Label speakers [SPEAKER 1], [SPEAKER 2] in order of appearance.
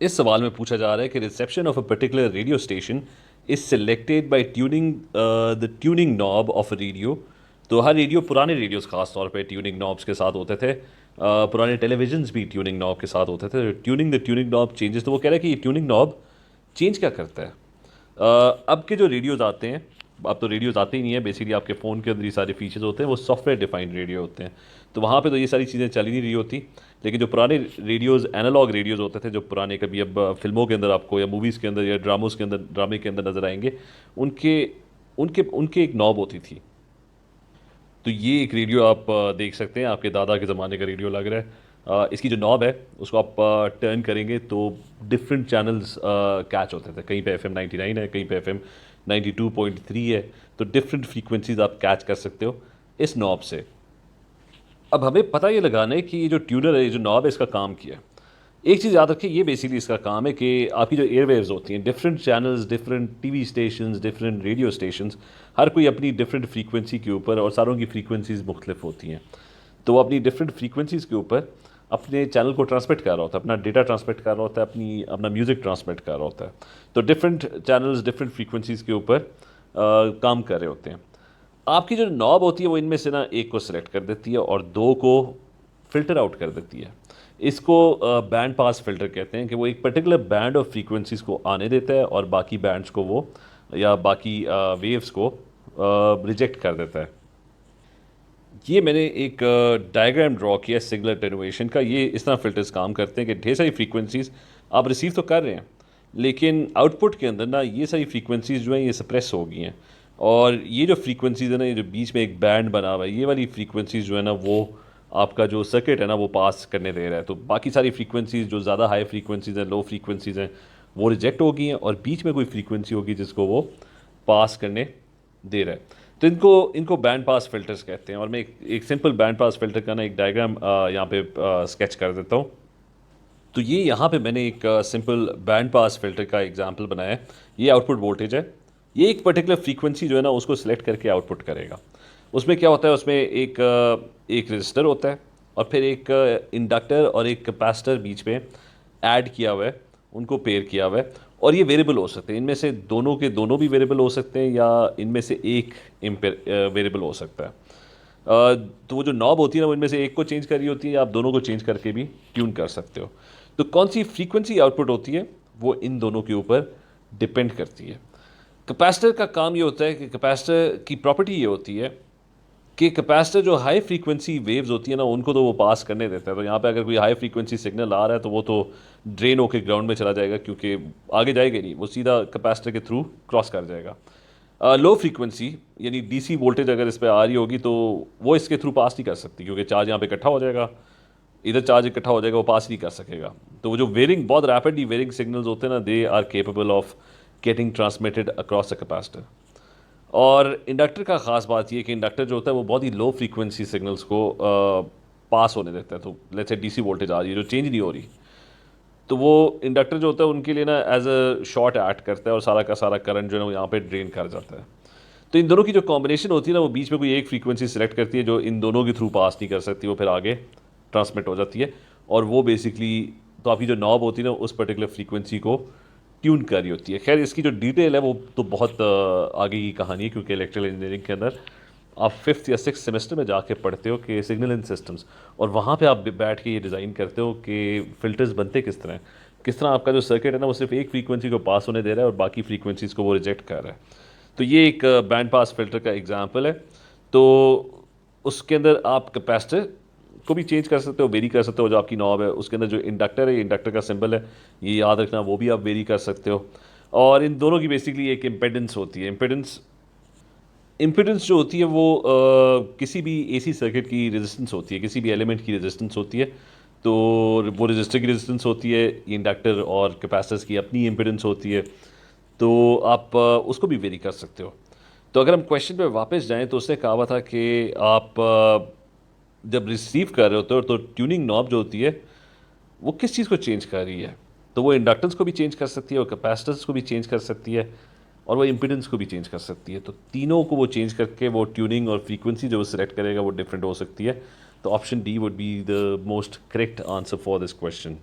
[SPEAKER 1] इस सवाल में पूछा जा रहा है कि reception of a particular radio station is selected by tuning the tuning knob of radio. तो हर रेडियो, पुराने रेडियोस खास तौर पे ट्यूनिंग नॉब्स के साथ होते थे। पुराने टेलीविजन्स भी ट्यूनिंग नॉब के साथ होते थे। Tuning the tuning knob changes, तो वो कह रहा है कि ये ट्यूनिंग नॉब चेंज क्या करता है। अब के जो रेडियोज़ आते हैं, अब तो रेडियोज़ आते ही नहीं है, बेसिकली आपके फ़ोन के अंदर ये सारे फीचर्स होते हैं, वो सॉफ्टवेयर डिफाइंड रेडियो होते हैं। तो वहाँ पे तो ये सारी चीज़ें चल ही नहीं रही होती। लेकिन जो पुराने रेडियोज़, एनालॉग रेडियोज़ होते थे, जो पुराने कभी अब फिल्मों के अंदर आपको या मूवीज़ के अंदर या ड्रामोस के अंदर, ड्रामे के अंदर नज़र आएंगे, उनके उनके उनके एक नॉब होती थी। तो ये एक रेडियो आप देख सकते हैं, आपके दादा के ज़माने का रेडियो लग रहा है। इसकी जो नॉब है उसको आप टर्न करेंगे तो डिफरेंट चैनल्स कैच होते थे। कहीं पे FM 99 है, कहीं पे FM 92.3 है। तो डिफरेंट फ्रीक्वेंसीज आप कैच कर सकते हो इस नॉब से। अब हमें पता ये लगाना है कि ये जो ट्यूनर है, ये जो नॉब है, इसका काम किया है। एक चीज़ याद रखिए, ये बेसिकली इसका काम है कि आपकी जो एयरवेव्स होती हैं, different channels, different TV stations, different radio stations, हर कोई अपनी डिफरेंट फ्रीक्वेंसी के ऊपर, और सारों की फ्रीक्वेंसीज मुख्तलिफ होती हैं। तो वो अपनी डिफरेंट फ्रीक्वेंसीज के ऊपर अपने चैनल को ट्रांसमिट कर रहा होता है, अपना डेटा ट्रांसमिट कर रहा होता है, अपना म्यूज़िक ट्रांसमिट कर रहा होता है। तो डिफरेंट चैनल्स डिफरेंट फ्रीक्वेंसीज के ऊपर काम कर रहे होते हैं। आपकी जो नॉब होती है वो इनमें से ना एक को सिलेक्ट कर देती है और दो को फ़िल्टर आउट कर देती है। इसको बैंड पास फ़िल्टर कहते हैं, कि वो एक पर्टिकुलर बैंड ऑफ फ्रीक्वेंसीज़ को आने देता है और बाकी बैंड्स को वो, या बाकी वेव्स को रिजेक्ट कर देता है। ये मैंने एक डायग्राम ड्रॉ किया सिग्नल अटेनुएशन का। ये इस तरह फ़िल्टर्स काम करते हैं कि ढेर सारी फ्रीक्वेंसीज़ आप रिसीव तो कर रहे हैं, लेकिन आउटपुट के अंदर ना ये सारी फ्रीक्वेंसीज़ जो हैं ये सप्रेस हो गई हैं। और ये जो फ्रीक्वेंसीज़ है ना, ये जो बीच में एक बैंड बना हुआ है, ये वाली फ्रीक्वेंसीज़ जो है ना, वो आपका जो सर्किट है ना वो पास करने दे रहा है। तो बाकी सारी फ्रीक्वेंसीज़ जो ज़्यादा हाई फ्रीक्वेंसीज़ हैं, लो फ्रीक्वेंसीज़ हैं, वो रिजेक्ट हो गई हैं, और बीच में कोई फ्रीक्वेंसी होगी जिसको वो पास करने दे रहा है। तो इनको इनको बैंड पास फिल्टर्स कहते हैं। और मैं एक सिंपल बैंड पास फिल्टर का ना एक डायग्राम यहाँ पे स्केच कर देता हूँ। तो ये यहाँ पे मैंने एक सिंपल बैंड पास फिल्टर का एग्जांपल बनाया है। ये आउटपुट वोल्टेज है। ये एक फ्रीक्वेंसी जो है ना उसको सिलेक्ट करके आउटपुट करेगा। उसमें क्या होता है, उसमें एक रजिस्टर होता है, और फिर एक इंडक्टर और एक कैपेसिटर बीच में ऐड किया हुआ है, उनको पेयर किया हुआ है। और ये वेरिएबल हो सकते हैं, इनमें से दोनों के दोनों भी वेरिएबल हो सकते हैं, या इनमें से एक वेरिएबल हो सकता है। तो वो जो नॉब होती है ना, वो इनमें से एक को चेंज कर रही होती है, या आप दोनों को चेंज करके भी ट्यून कर सकते हो। तो कौन सी फ्रीक्वेंसी आउटपुट होती है वो इन दोनों के ऊपर डिपेंड करती है। कैपेसिटर का काम ये होता है कि कैपेसिटर की प्रॉपर्टी ये होती है कि कैपेसिटर जो हाई फ्रीक्वेंसी वेव्स होती है ना, उनको तो वो पास करने देता है। तो यहाँ पे अगर कोई हाई फ्रीक्वेंसी सिग्नल आ रहा है तो वो तो ड्रेन होकर ग्राउंड में चला जाएगा, क्योंकि आगे जाएगा नहीं, वो सीधा कैपेसिटर के थ्रू क्रॉस कर जाएगा। लो फ्रीक्वेंसी यानी डीसी वोल्टेज अगर इस पर आ रही होगी तो वो इसके थ्रू पास नहीं कर सकती, क्योंकि चार्ज यहाँ पे इकट्ठा हो जाएगा, इधर चार्ज इकट्ठा हो जाएगा, वो पास नहीं कर सकेगा। तो वो जो वेरिंग, बहुत रैपिडली वेरिंग सिग्नल्स होते हैं ना, they are capable of getting transmitted across the capacitor. और इंडक्टर का ख़ास बात ये कि इंडक्टर जो होता है वो बहुत ही लो फ्रीक्वेंसी सिग्नल्स को पास होने देता है। तो लेट्स से डीसी वोल्टेज आ रही है जो चेंज नहीं हो रही, तो वो इंडक्टर जो होता है उनके लिए ना एज अ शॉर्ट एक्ट करता है, और सारा का सारा करंट जो है ना वो यहाँ पे ड्रेन कर जाता है। तो इन दोनों की जो कॉम्बिनेशन होती है ना, वो बीच में कोई एक फ्रीक्वेंसी सेलेक्ट करती है जो इन दोनों के थ्रू पास नहीं कर सकती, वो फिर आगे ट्रांसमिट हो जाती है। और वो बेसिकली, तो आपकी जो नॉब होती है ना उस पर्टिकुलर फ्रीक्वेंसी को ट्यून कर रही होती है। खैर इसकी जो डिटेल है वो तो बहुत आगे की कहानी है, क्योंकि इलेक्ट्रिकल इंजीनियरिंग के अंदर आप 5th या 6th सेमेस्टर में जाके पढ़ते हो कि सिग्नल इन सिस्टम्स, और वहाँ पे आप बैठ के ये डिज़ाइन करते हो कि फ़िल्टर्स बनते किस तरह हैं, किस तरह आपका जो सर्किट है ना वो सिर्फ एक फ्रीक्वेंसी को पास होने दे रहा है और बाकी फ्रीक्वेंसीज़ को वो रिजेक्ट कर रहा है। तो ये एक बैंड पास फिल्टर का एग्जांपल है। तो उसके अंदर आप कैपेसिटर को भी चेंज कर सकते हो, वेरी कर सकते हो। जो आपकी नॉब है उसके अंदर जो इंडक्टर है, इंडक्टर का सिंबल है, ये याद रखना, वो भी आप वेरी कर सकते हो। और इन दोनों की बेसिकली एक इम्पेडेंस होती है। इम्पेडेंस इम्पीडेंस जो होती है वो किसी भी एसी सर्किट की रेजिस्टेंस होती है, किसी भी एलिमेंट की रेजिस्टेंस होती है। तो वो रेजिस्टर की रेजिस्टेंस होती है, ये इंडक्टर और कैपेसिटर्स की अपनी इम्पीडेंस होती है। तो आप उसको भी वेरी कर सकते हो। तो अगर हम क्वेश्चन पे वापस जाएं तो उसने कहा हुआ था कि आप जब रिसीव कर रहे होते हो तो ट्यूनिंग नॉब जो होती है वो किस चीज़ को चेंज कर रही है। तो वो इंडक्टेंस को भी चेंज कर सकती है, और कैपेसिटेंस को भी चेंज कर सकती है, और वो इम्पीडेंस को भी चेंज कर सकती है। तो तीनों को वो चेंज करके वो ट्यूनिंग और फ्रीक्वेंसी जो वो सिलेक्ट करेगा वो डिफरेंट हो सकती है। तो option D would be the most correct answer for this question.